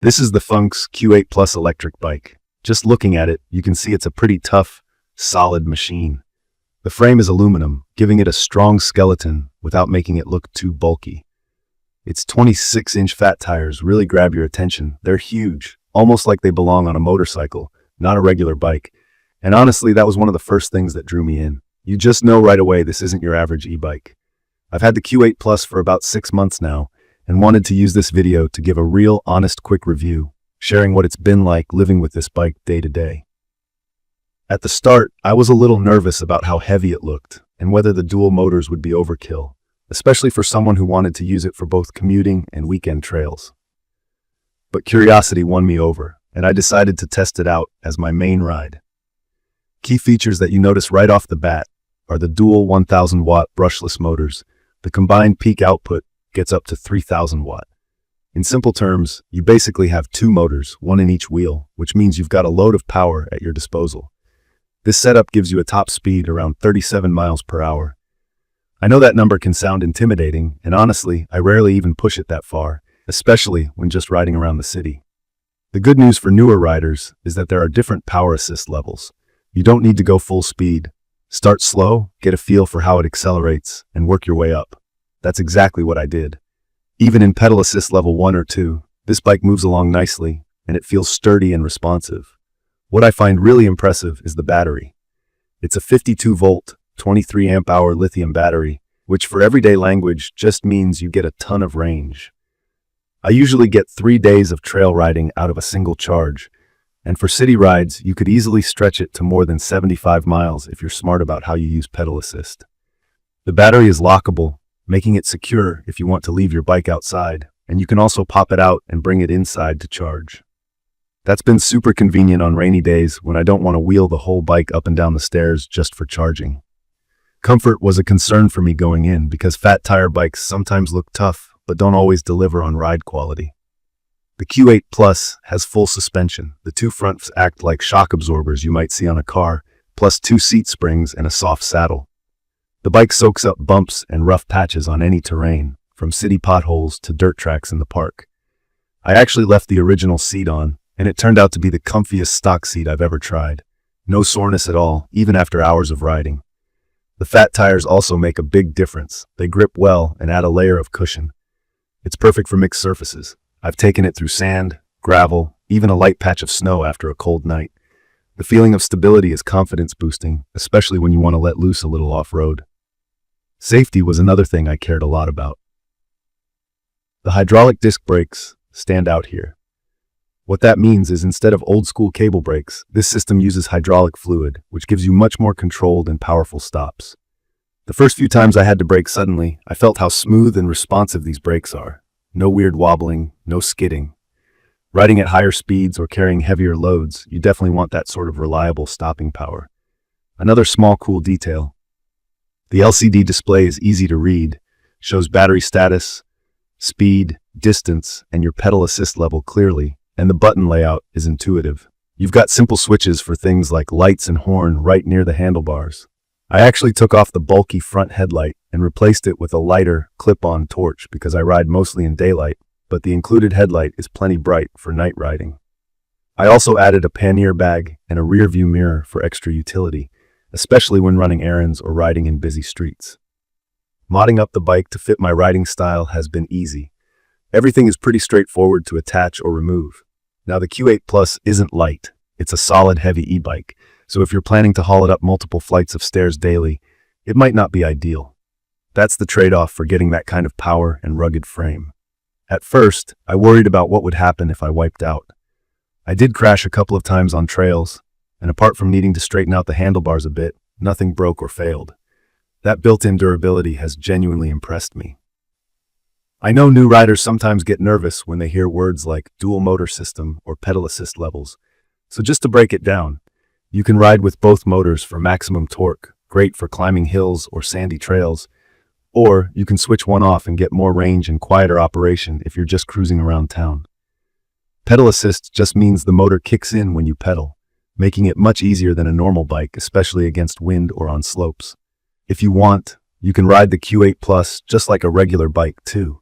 This is the FENGQS Q8 electric bike. Just looking at it, you can see it's a pretty tough, solid machine. The frame is aluminum, giving it a strong skeleton without making it look too bulky. Its 26-inch fat tires really grab your attention. They're huge, almost like they belong on a motorcycle, not a regular bike. And honestly, that was one of the first things that drew me in. You just know right away this isn't your average e-bike. I've had the Q8 for about 6 months now, and wanted to use this video to give a real, honest, quick review, sharing what it's been like living with this bike day to day. At the start, I was a little nervous about how heavy it looked and whether the dual motors would be overkill, especially for someone who wanted to use it for both commuting and weekend trails. But curiosity won me over, and I decided to test it out as my main ride. Key features that you notice right off the bat are the dual 1000-watt brushless motors. The combined peak output gets up to 3000 watt. In simple terms, you basically have 2 motors, one in each wheel, which means you've got a load of power at your disposal. This setup gives you a top speed around 37 miles per hour. I know that number can sound intimidating, and honestly, I rarely even push it that far, especially when just riding around the city. The good news for newer riders is that there are different power assist levels. You don't need to go full speed. Start slow, get a feel for how it accelerates, and work your way up. That's exactly what I did. Even in pedal assist level 1 or 2, this bike moves along nicely, and it feels sturdy and responsive. What I find really impressive is the battery. It's a 52-volt, 23-amp-hour lithium battery, which for everyday language just means you get a ton of range. I usually get 3 days of trail riding out of a single charge, and for city rides, you could easily stretch it to more than 75 miles if you're smart about how you use pedal assist. The battery is lockable, making it secure if you want to leave your bike outside, and you can also pop it out and bring it inside to charge. That's been super convenient on rainy days when I don't want to wheel the whole bike up and down the stairs just for charging. Comfort was a concern for me going in because fat tire bikes sometimes look tough but don't always deliver on ride quality. The Q8 has full suspension. The 2 fronts act like shock absorbers you might see on a car, plus 2 seat springs and a soft saddle. The bike soaks up bumps and rough patches on any terrain, from city potholes to dirt tracks in the park. I actually left the original seat on, and it turned out to be the comfiest stock seat I've ever tried. No soreness at all, even after hours of riding. The fat tires also make a big difference. They grip well and add a layer of cushion. It's perfect for mixed surfaces. I've taken it through sand, gravel, even a light patch of snow after a cold night. The feeling of stability is confidence-boosting, especially when you want to let loose a little off-road. Safety was another thing I cared a lot about. The hydraulic disc brakes stand out here. What that means is instead of old-school cable brakes, this system uses hydraulic fluid, which gives you much more controlled and powerful stops. The first few times I had to brake suddenly, I felt how smooth and responsive these brakes are. No weird wobbling, no skidding. Riding at higher speeds or carrying heavier loads, you definitely want that sort of reliable stopping power. Another small cool detail. The LCD display is easy to read, shows battery status, speed, distance, and your pedal assist level clearly, and the button layout is intuitive. You've got simple switches for things like lights and horn right near the handlebars. I actually took off the bulky front headlight and replaced it with a lighter, clip-on torch because I ride mostly in daylight, but the included headlight is plenty bright for night riding. I also added a pannier bag and a rear-view mirror for extra utility, especially when running errands or riding in busy streets. Modding up the bike to fit my riding style has been easy. Everything is pretty straightforward to attach or remove. Now the Q8 isn't light. It's a solid heavy e-bike, so if you're planning to haul it up multiple flights of stairs daily, it might not be ideal. That's the trade-off for getting that kind of power and rugged frame. At first, I worried about what would happen if I wiped out. I did crash a couple of times on trails, and apart from needing to straighten out the handlebars a bit, nothing broke or failed. That built-in durability has genuinely impressed me. I know new riders sometimes get nervous when they hear words like dual motor system or pedal assist levels. So just to break it down, you can ride with both motors for maximum torque, great for climbing hills or sandy trails, or you can switch one off and get more range and quieter operation if you're just cruising around town. Pedal assist just means the motor kicks in when you pedal, making it much easier than a normal bike, especially against wind or on slopes. If you want, you can ride the Q8 just like a regular bike too,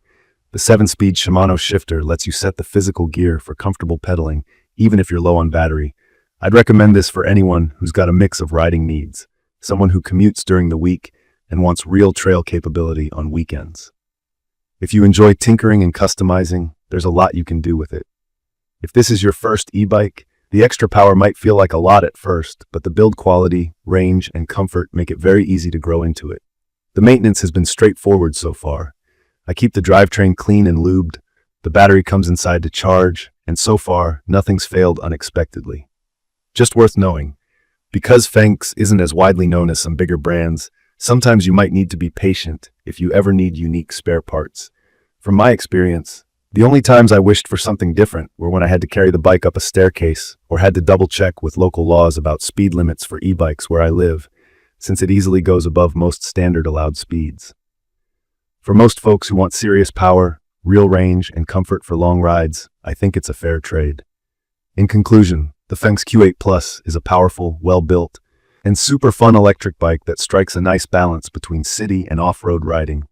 The 7-speed Shimano shifter lets you set the physical gear for comfortable pedaling, even if you're low on battery. I'd recommend this for anyone who's got a mix of riding needs, someone who commutes during the week and wants real trail capability on weekends. If you enjoy tinkering and customizing, there's a lot you can do with it. If this is your first e-bike, the extra power might feel like a lot at first, but the build quality, range, and comfort make it very easy to grow into it. The maintenance has been straightforward so far. I keep the drivetrain clean and lubed, the battery comes inside to charge, and so far, nothing's failed unexpectedly. Just worth knowing, because FENGQS isn't as widely known as some bigger brands, sometimes you might need to be patient if you ever need unique spare parts. From my experience, the only times I wished for something different were when I had to carry the bike up a staircase or had to double-check with local laws about speed limits for e-bikes where I live, since it easily goes above most standard allowed speeds. For most folks who want serious power, real range, and comfort for long rides, I think it's a fair trade. In conclusion, the FENGQS Plus is a powerful, well-built, and super fun electric bike that strikes a nice balance between city and off-road riding.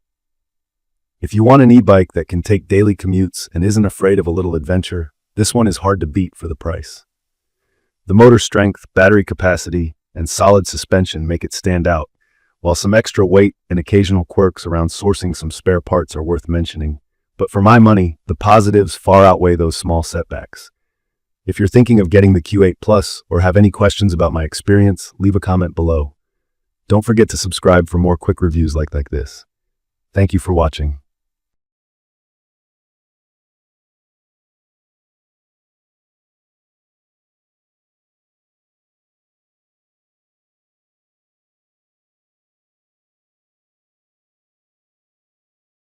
If you want an e-bike that can take daily commutes and isn't afraid of a little adventure, this one is hard to beat for the price. The motor strength, battery capacity, and solid suspension make it stand out, while some extra weight and occasional quirks around sourcing some spare parts are worth mentioning. But for my money, the positives far outweigh those small setbacks. If you're thinking of getting the Q8 Plus or have any questions about my experience, leave a comment below. Don't forget to subscribe for more quick reviews like this. Thank you for watching.